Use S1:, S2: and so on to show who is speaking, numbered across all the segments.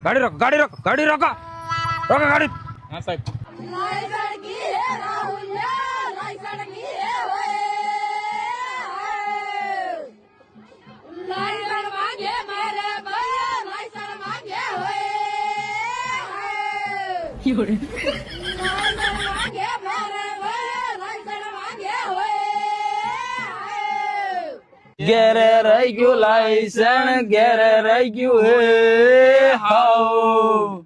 S1: गाड़ी रोको गाड़ी रोको गाड़ी रोको रोको गाड़ी। हाँ साहब।
S2: ઘેરે રહી ગયું લાયસન ઘેરે રહી ગયું હે હાઉ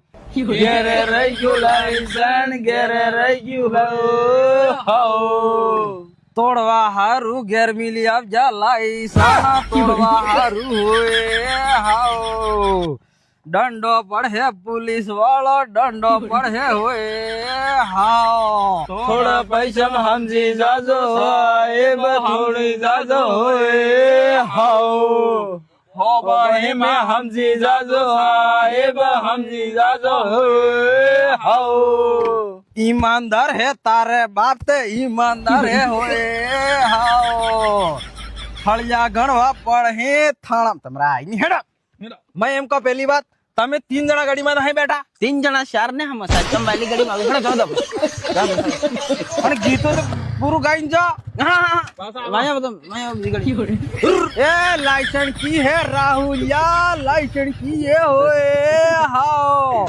S2: ઘેરે રહી ગયું લાયસન ઘેરે રહી ગયું હે હાઉ તોડવા હારું ઘેર મિલી આવજા લાયસન તોડવા હારું હોય હાઉ દંડો પડે પુલિસ વાળો દંડો પડે હોય હાઉ થોડા પૈસા સમજી જાજો સાહેબ થોડી જાજો હોય હાઉ હો ભાઈ માં સમજી જાજો સાહેબ સમજી જાજો હોય હાઉ ઈમાનદાર હે તારે બાપ તે ઈમાનદાર હે હોય હાઉ ફળિયા ગણવા પડે થાણા તમરા આઈ હેડા मैं एम का पहली बात તમે 3 જણા ગાડીમાં નહીં બેઠા
S3: 3 જણા 4 ને હમ સાચમ વાલી ગાડીમાં ઘણા જાવ
S2: અને ગીતો તો પૂરું ગાઈને જા
S3: હા વાયા બધો વાયા બધી ગાડી
S2: એ લાયસન્સ की है राहुल या लाइसेंस की ये होए हाओ